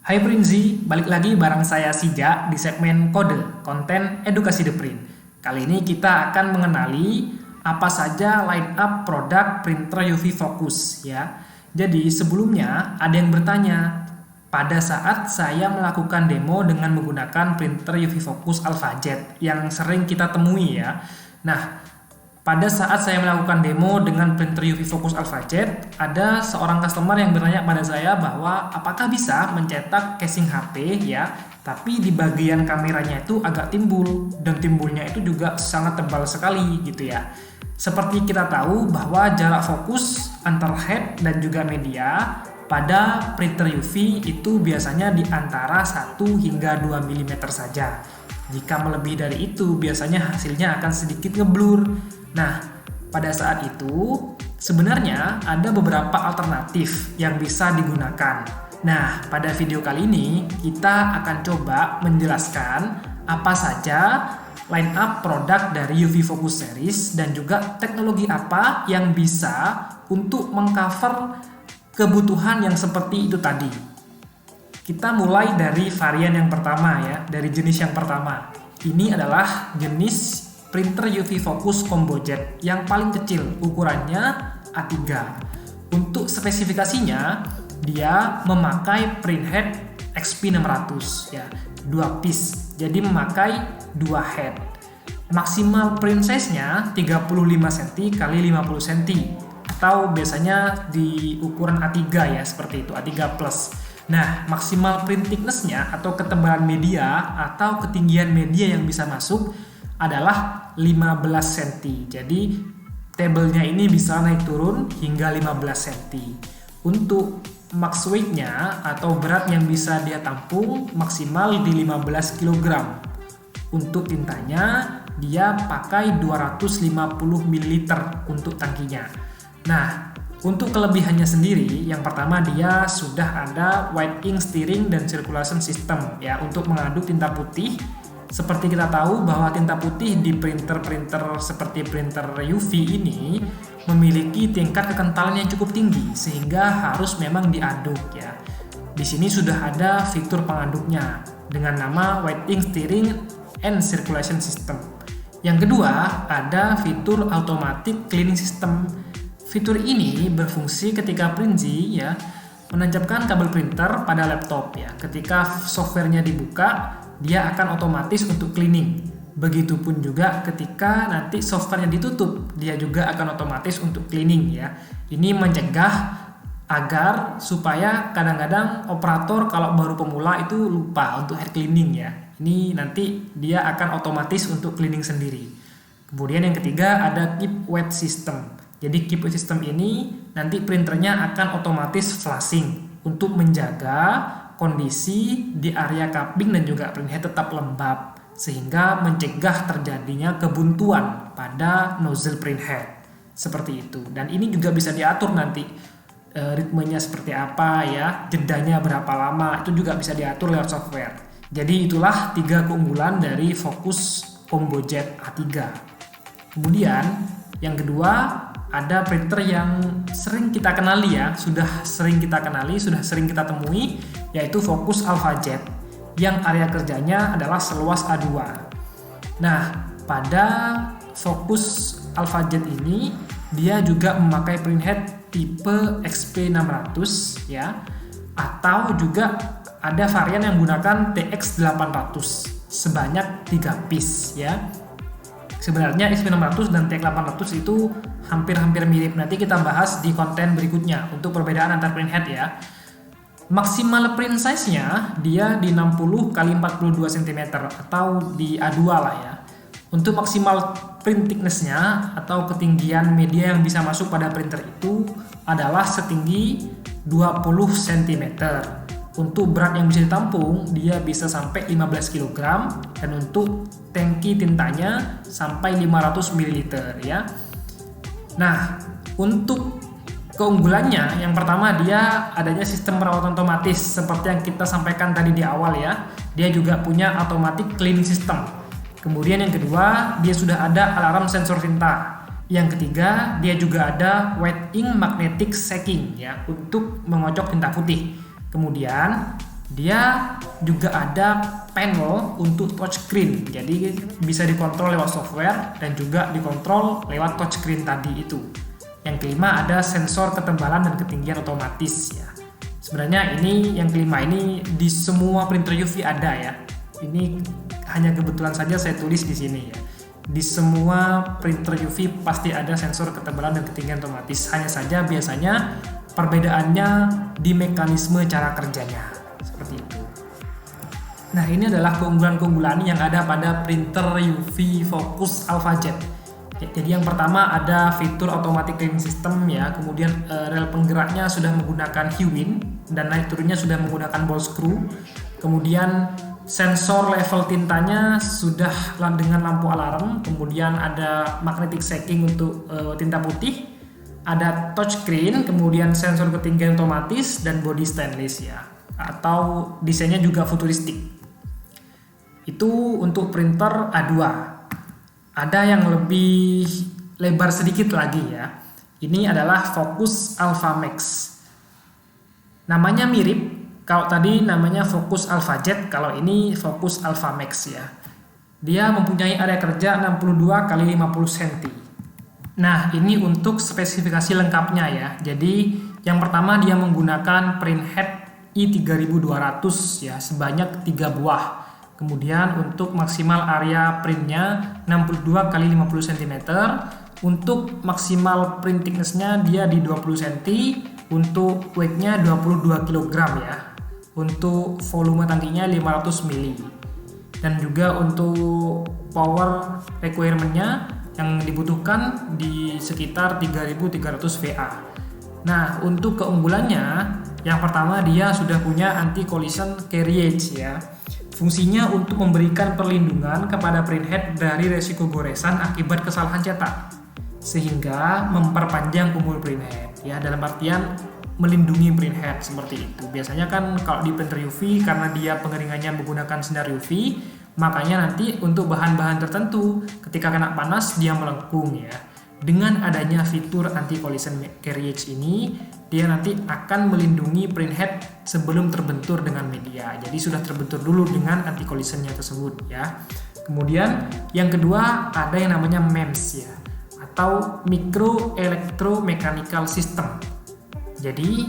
Hai Prinzi, balik lagi bareng saya Sija di segmen Kode, konten edukasi The Print. Kali ini kita akan mengenali apa saja line up produk printer UV Focus ya. Jadi sebelumnya ada yang bertanya, pada saat saya melakukan demo dengan menggunakan printer UV Focus AlphaJet yang sering kita temui ya. Nah, pada saat saya melakukan demo dengan printer UV Focus AlphaJet, ada seorang customer yang bertanya pada saya bahwa apakah bisa mencetak casing HP ya, tapi di bagian kameranya itu agak timbul dan timbulnya itu juga sangat tebal sekali gitu ya. Seperti kita tahu bahwa jarak fokus antar head dan juga media pada printer UV itu biasanya di antara 1 hingga 2 mm saja. Jika melebihi dari itu, biasanya hasilnya akan sedikit ngeblur. Nah, pada saat itu sebenarnya ada beberapa alternatif yang bisa digunakan. Nah, pada video kali ini kita akan coba menjelaskan apa saja line up produk dari UV Focus series dan juga teknologi apa yang bisa untuk mengcover kebutuhan yang seperti itu tadi. Kita mulai dari varian yang pertama ya, dari jenis yang pertama. Ini adalah jenis printer UV Focus Combo Jet yang paling kecil, ukurannya A3. Untuk spesifikasinya, dia memakai printhead XP600 ya, 2 piece. Jadi memakai 2 head. Maksimal print size-nya 35 cm x 50 cm atau biasanya di ukuran A3 ya, seperti itu, A3+. Nah, maksimal print thickness-nya atau ketebalan media atau ketinggian media yang bisa masuk adalah 15 cm. Jadi tabelnya ini bisa naik turun hingga 15 cm. Untuk max weight-nya atau berat yang bisa dia tampung maksimal di 15 kg. Untuk tintanya dia pakai 250 ml untuk tangkinya. Nah, untuk kelebihannya sendiri, yang pertama dia sudah ada white ink steering dan circulation system ya untuk mengaduk tinta putih. Seperti kita tahu bahwa tinta putih di printer-printer seperti printer UV ini memiliki tingkat kekentalan yang cukup tinggi sehingga harus memang diaduk ya. Di sini sudah ada fitur pengaduknya dengan nama white ink steering and circulation system. Yang kedua, ada fitur automatic cleaning system. Fitur ini berfungsi ketika Prinzi ya menancapkan kabel printer pada laptop ya. Ketika softwarenya dibuka, dia akan otomatis untuk cleaning. Begitupun juga ketika nanti softwarenya ditutup, dia juga akan otomatis untuk cleaning ya. Ini mencegah agar supaya kadang-kadang operator kalau baru pemula itu lupa untuk head cleaning ya. Ini nanti dia akan otomatis untuk cleaning sendiri. Kemudian yang ketiga ada keep wet system. Jadi keep wet system ini nanti printernya akan otomatis flushing untuk menjaga kondisi di area cupping dan juga printhead tetap lembab sehingga mencegah terjadinya kebuntuan pada nozzle printhead seperti itu. Dan ini juga bisa diatur nanti ritmenya seperti apa ya, jedanya berapa lama, itu juga bisa diatur lewat software. Jadi itulah 3 keunggulan dari Focus Combo Jet A3. Kemudian yang kedua ada printer yang sering kita kenali ya, sudah sering kita temui, yaitu Focus AlphaJet yang area kerjanya adalah seluas A2. Nah, pada Focus AlphaJet ini dia juga memakai printhead tipe XP600 ya, atau juga ada varian yang menggunakan TX800 sebanyak 3 piece ya. Sebenarnya XP600 dan TX800 itu hampir-hampir mirip. Nanti kita bahas di konten berikutnya untuk perbedaan antar printhead ya. Maksimal print size-nya dia di 60 x 42 cm atau di A2 lah ya. Untuk maksimal print thickness-nya atau ketinggian media yang bisa masuk pada printer itu adalah setinggi 20 cm. Untuk berat yang bisa ditampung dia bisa sampai 15 kg dan untuk tangki tintanya sampai 500 ml ya. Nah, untuk keunggulannya yang pertama dia adanya sistem perawatan otomatis seperti yang kita sampaikan tadi di awal ya. Dia juga punya automatic cleaning system. Kemudian yang kedua, dia sudah ada alarm sensor tinta. Yang ketiga, dia juga ada white ink magnetic shaking ya untuk mengocok tinta putih. Kemudian dia juga ada panel untuk touchscreen, jadi bisa dikontrol lewat software dan juga dikontrol lewat touchscreen tadi itu. Yang kelima ada sensor ketebalan dan ketinggian otomatis ya. Sebenarnya ini yang kelima ini di semua printer UV ada ya. Ini hanya kebetulan saja saya tulis di sini ya. Di semua printer UV pasti ada sensor ketebalan dan ketinggian otomatis. Hanya saja biasanya perbedaannya di mekanisme cara kerjanya. Seperti itu. Nah, ini adalah keunggulan-keunggulan yang ada pada printer UV Focus AlphaJet. Jadi yang pertama ada fitur automatic cleaning system ya, kemudian rel penggeraknya sudah menggunakan Hewin dan naik turunnya sudah menggunakan ball screw. Kemudian sensor level tintanya sudah dengan lampu alarm, kemudian ada magnetic shaking untuk tinta putih, ada touchscreen, kemudian sensor ketinggian otomatis dan body stainless ya, atau desainnya juga futuristik. Itu untuk printer A2. Ada yang lebih lebar sedikit lagi ya. Ini adalah Focus Alpha Max. Namanya mirip, kalau tadi namanya Focus AlphaJet, kalau ini Focus Alpha Max ya. Dia mempunyai area kerja 62 x 50 cm. Nah, ini untuk spesifikasi lengkapnya ya. Jadi, yang pertama dia menggunakan printhead i3200 ya, sebanyak 3 buah. Kemudian untuk maksimal area printnya 62 x 50 cm. Untuk maksimal print thickness-nya dia di 20 cm. Untuk weight-nya 22 kg ya. Untuk volume tangkinya 500 ml. Dan juga untuk power requirement-nya yang dibutuhkan di sekitar 3300 VA. Nah, untuk keunggulannya, yang pertama dia sudah punya anti collision carriage ya. Fungsinya untuk memberikan perlindungan kepada printhead dari resiko goresan akibat kesalahan cetak, sehingga memperpanjang umur printhead ya, dalam artian melindungi printhead seperti itu. Biasanya kan kalau di printer UV karena dia pengeringannya menggunakan sinar UV, makanya nanti untuk bahan-bahan tertentu ketika kena panas dia melengkung ya. Dengan adanya fitur anti collision carriage ini, dia nanti akan melindungi printhead sebelum terbentur dengan media. Jadi sudah terbentur dulu dengan anti collisionnya tersebut ya. Kemudian yang kedua ada yang namanya MEMS ya, atau Micro Electromechanical System. Jadi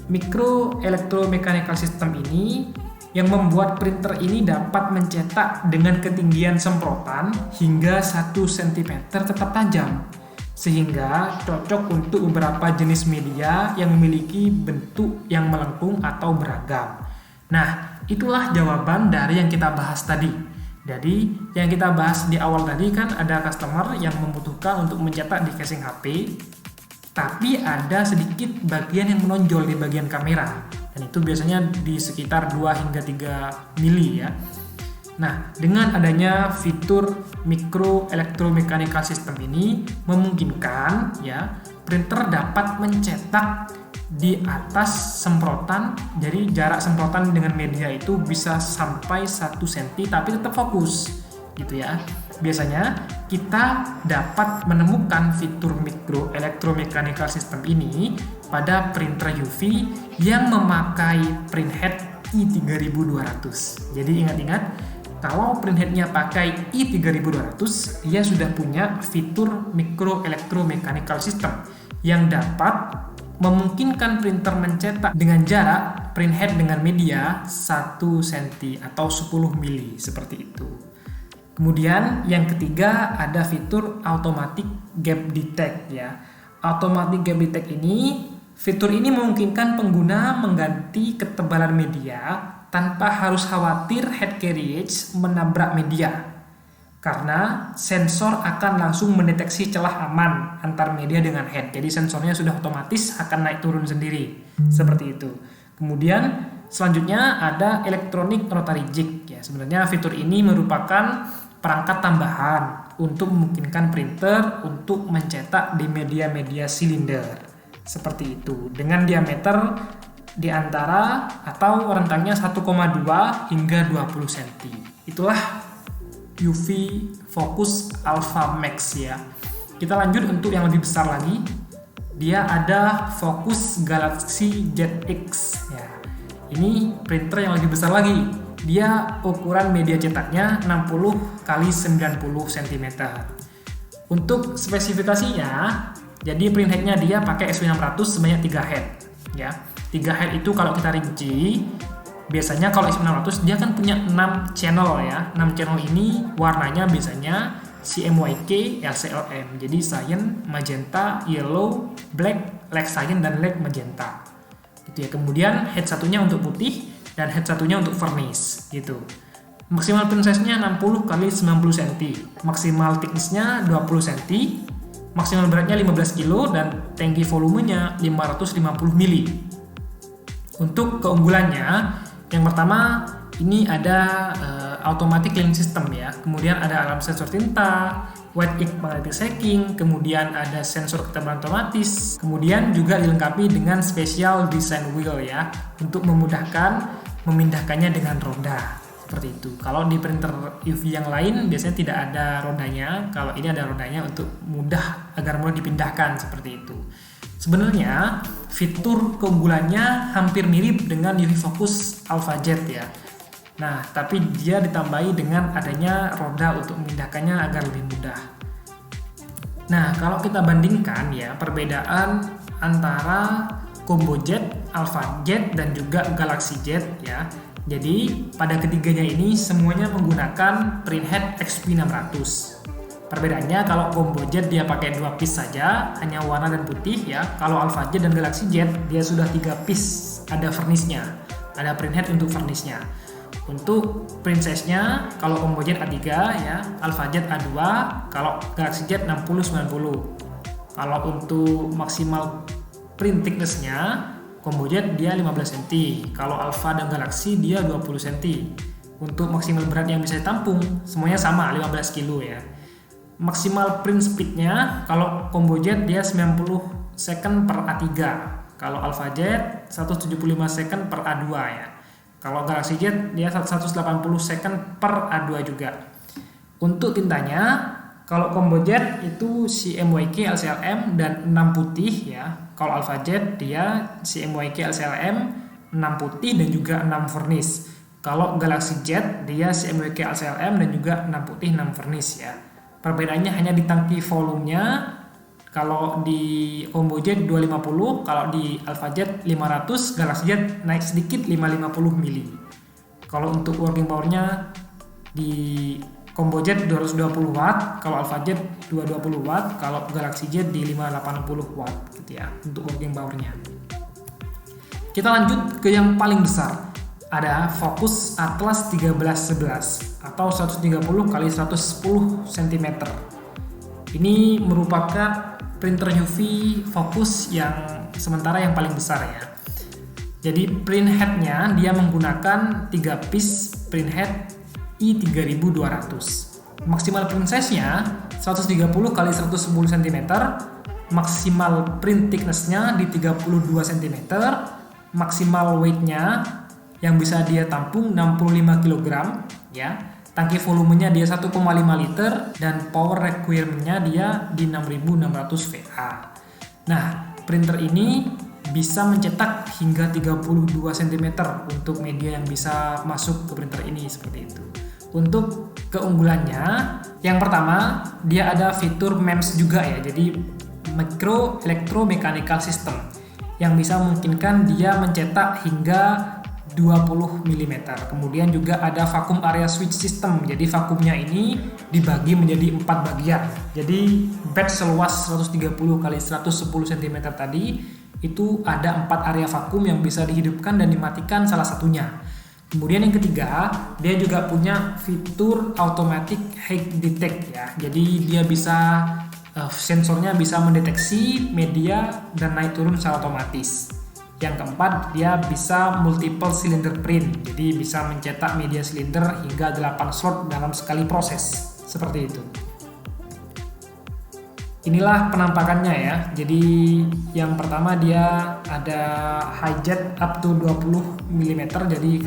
Micro Electromechanical System ini yang membuat printer ini dapat mencetak dengan ketinggian semprotan hingga 1 cm tetap tajam, sehingga cocok untuk beberapa jenis media yang memiliki bentuk yang melengkung atau beragam. Nah, itulah jawaban dari yang kita bahas tadi. Jadi, yang kita bahas di awal tadi kan ada customer yang membutuhkan untuk mencetak di casing HP, tapi ada sedikit bagian yang menonjol di bagian kamera. Dan itu biasanya di sekitar 2 hingga 3 mili ya. Nah, dengan adanya fitur Micro Electromechanical System ini memungkinkan ya printer dapat mencetak di atas semprotan. Jadi jarak semprotan dengan media itu bisa sampai 1 cm tapi tetap fokus gitu ya. Biasanya kita dapat menemukan fitur Micro Electromechanical System ini pada printer UV yang memakai printhead i3200. Jadi ingat-ingat, kalau printheadnya pakai i3200, dia sudah punya fitur Micro Electromechanical System yang dapat memungkinkan printer mencetak dengan jarak printhead dengan media 1 cm atau 10 mili seperti itu. Kemudian yang ketiga ada fitur Automatic Gap Detect ya. Automatic Gap Detect fitur ini memungkinkan pengguna mengganti ketebalan media tanpa harus khawatir head carriage menabrak media, karena sensor akan langsung mendeteksi celah aman antar media dengan head. Jadi sensornya sudah otomatis akan naik turun sendiri seperti itu. Kemudian selanjutnya ada electronic rotary jig ya. Sebenarnya fitur ini merupakan perangkat tambahan untuk memungkinkan printer untuk mencetak di media-media silinder seperti itu dengan diameter di antara atau rentangnya 1,2 hingga 20 cm. Itulah UV Focus Alpha Max ya. Kita lanjut untuk yang lebih besar lagi. Dia ada Focus Galaxy ZX ya. Ini printer yang lebih besar lagi. Dia ukuran media cetaknya 60 x 90 cm. Untuk spesifikasinya, jadi print headnya dia pakai SV600 sebanyak 3 head. Ya, 3 head itu kalau kita rinci, biasanya kalau SV600 dia kan punya 6 channel ya. 6 channel ini warnanya biasanya CMYK, LCLM. Jadi cyan, magenta, yellow, black, light cyan, dan light magenta. Gitu ya. Kemudian head satunya untuk putih dan head satunya untuk varnish gitu. Maksimal print size-nya 60 x 90 cm, maksimal thickness-nya 20 cm, maksimal beratnya 15 kg, dan tangki volumenya 550 mili. Untuk keunggulannya, yang pertama ini ada automatic cleaning system ya, kemudian ada alarm sensor tinta, wet ink magnetic shaking, kemudian ada sensor ketebalan otomatis, kemudian juga dilengkapi dengan special design wheel ya, untuk memudahkan memindahkannya dengan roda. Seperti itu. Kalau di printer UV yang lain biasanya tidak ada rodanya, kalau ini ada rodanya untuk agar mudah dipindahkan seperti itu. Sebenarnya fitur keunggulannya hampir mirip dengan UV Focus AlphaJet ya. Nah, tapi dia ditambahi dengan adanya roda untuk memindahkannya agar lebih mudah. Nah, kalau kita bandingkan ya perbedaan antara Combo Jet, AlphaJet, dan juga Galaxy Jet ya. Jadi pada ketiganya ini semuanya menggunakan printhead XP600. Perbedaannya kalau Combo Jet dia pakai 2 piece saja, hanya warna dan putih ya. Kalau AlphaJet dan Galaxy Jet dia sudah 3 piece, ada varnish-nya, ada printhead untuk varnish-nya. Untuk print size-nya kalau Combo Jet A3 ya, AlphaJet A2, kalau Galaxy Jet 60-90. Kalau untuk maksimal print thickness-nya Combo Jet dia 15 cm, kalau Alpha dan Galaxy dia 20 cm. Untuk maksimal berat yang bisa ditampung semuanya sama 15 kg ya. Maksimal print speed-nya kalau Combo Jet dia 90 second per A3, kalau Alpha Jet 175 second per A2 ya. Kalau Galaxy Jet dia 180 second per A2 juga. Untuk tintanya kalau Combo Jet itu CMYK LCLM dan 6 putih ya. Kalau AlphaJet dia CMYK LCLM 6 putih dan juga 6 varnish. Kalau Galaxy Jet dia CMYK LCLM dan juga 6 putih 6 varnish ya. Perbedaannya hanya di tangki volumenya. Kalau di Combo Jet 250, kalau di AlphaJet 500, Galaxy Jet naik sedikit 550 mili. Kalau untuk working powernya di Combo Jet 220 watt, kalau AlphaJet 220 watt, kalau Galaxy Jet di 580 watt gitu ya untuk working powernya. Kita lanjut ke yang paling besar. Ada Focus Atlas 1311 atau 130 x 110 cm. Ini merupakan printer UV Focus yang sementara yang paling besar ya. Jadi print head-nya dia menggunakan 3 piece print head i3200. Maksimal print size-nya 130 x 110 cm, maksimal print thickness-nya di 32 cm, maksimal weight-nya yang bisa dia tampung 65 kg ya. Tangki volumenya dia 1,5 liter dan power requirement-nya dia di 6600 VA. Nah, printer ini bisa mencetak hingga 32 cm untuk media yang bisa masuk ke printer ini seperti itu. Untuk keunggulannya, yang pertama dia ada fitur MEMS juga ya, jadi Micro Electromechanical System yang bisa memungkinkan dia mencetak hingga 20 mm. Kemudian juga ada vacuum area switch system, jadi vakumnya ini dibagi menjadi 4 bagian. Jadi batch seluas 130 x 110 cm tadi itu ada 4 area vakum yang bisa dihidupkan dan dimatikan salah satunya. Kemudian yang ketiga, dia juga punya fitur automatic height detect ya. Jadi dia bisa sensornya bisa mendeteksi media dan naik turun secara otomatis. Yang keempat, dia bisa multiple cylinder print. Jadi bisa mencetak media silinder hingga 8 slot dalam sekali proses. Seperti itu. Inilah penampakannya ya. Jadi yang pertama dia ada high jet up to 20 mm. Jadi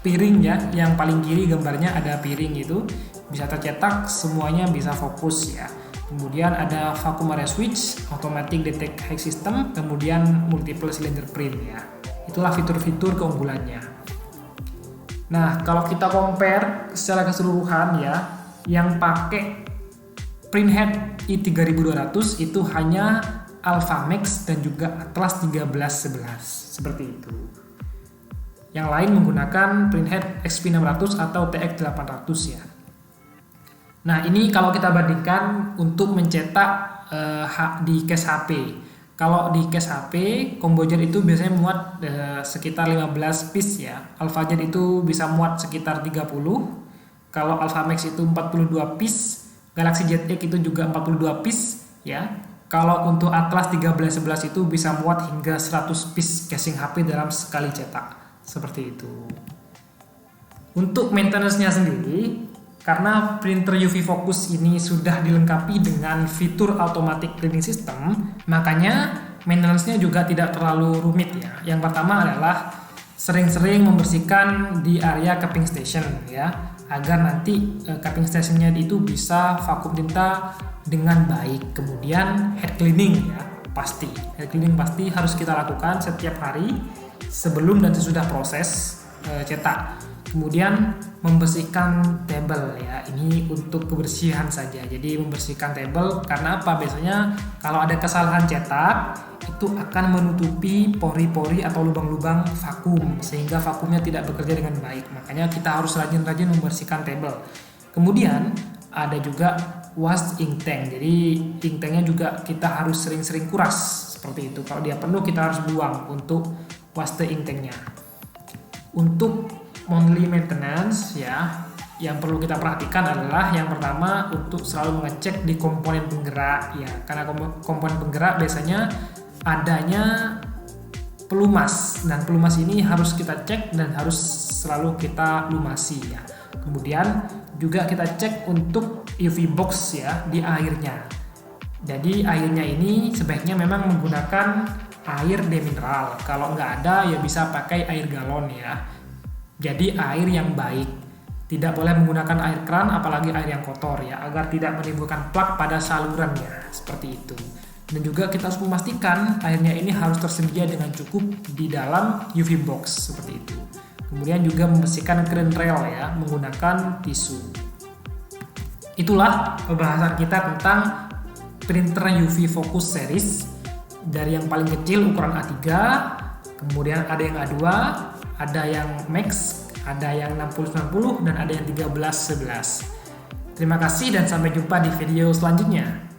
piring ya, yang paling kiri gambarnya ada piring itu bisa tercetak, semuanya bisa fokus ya. Kemudian ada vacuum area switch, automatic detect height system, kemudian multiple cylinder print ya. Itulah fitur-fitur keunggulannya. Nah, kalau kita compare secara keseluruhan ya, yang pakai printhead i3200 itu hanya Alpha Max dan juga Atlas 1311 seperti itu. Yang lain menggunakan printhead XP600 atau TX800 ya. Nah, ini kalau kita bandingkan untuk mencetak di case HP. Kalau di case HP, ComboJet itu biasanya muat sekitar 15 piece ya. AlphaJet itu bisa muat sekitar 30. Kalau Alpha Max itu 42 piece, Galaxy Jet X itu juga 42 piece ya. Kalau untuk Atlas 1311 itu bisa muat hingga 100 piece casing HP dalam sekali cetak. Seperti itu. Untuk maintenance-nya sendiri, karena printer UV Focus ini sudah dilengkapi dengan fitur automatic cleaning system, makanya maintenance-nya juga tidak terlalu rumit ya. Yang pertama adalah sering-sering membersihkan di area cupping station ya, agar nanti cupping stationnya itu bisa vakum tinta dengan baik. Kemudian head cleaning ya, pasti. Head cleaning pasti harus kita lakukan setiap hari sebelum dan sesudah proses cetak. Kemudian membersihkan table ya, ini untuk kebersihan saja. Jadi membersihkan table karena apa? Biasanya kalau ada kesalahan cetak itu akan menutupi pori-pori atau lubang-lubang vakum sehingga vakumnya tidak bekerja dengan baik. Makanya kita harus rajin-rajin membersihkan table. Kemudian ada juga wash ink tank. Jadi ink tanknya juga kita harus sering-sering kuras seperti itu. Kalau dia penuh kita harus buang untuk wash the ink tanknya. Untuk monthly maintenance ya, yang perlu kita perhatikan adalah yang pertama untuk selalu mengecek di komponen penggerak ya, karena komponen penggerak biasanya adanya pelumas dan pelumas ini harus kita cek dan harus selalu kita lumasi ya. Kemudian juga kita cek untuk UV box ya di airnya. Jadi airnya ini sebaiknya memang menggunakan air demineral. Kalau nggak ada ya bisa pakai air galon ya. Jadi air yang baik, tidak boleh menggunakan air keran apalagi air yang kotor ya, agar tidak menimbulkan plak pada salurannya seperti itu. Dan juga kita harus memastikan airnya ini harus tersedia dengan cukup di dalam UV box seperti itu. Kemudian juga membersihkan clean rail ya menggunakan tisu. Itulah pembahasan kita tentang printer UV Focus series, dari yang paling kecil ukuran A3, kemudian ada yang A2, ada yang Max, ada yang 6090 dan ada yang 1311. Terima kasih dan sampai jumpa di video selanjutnya.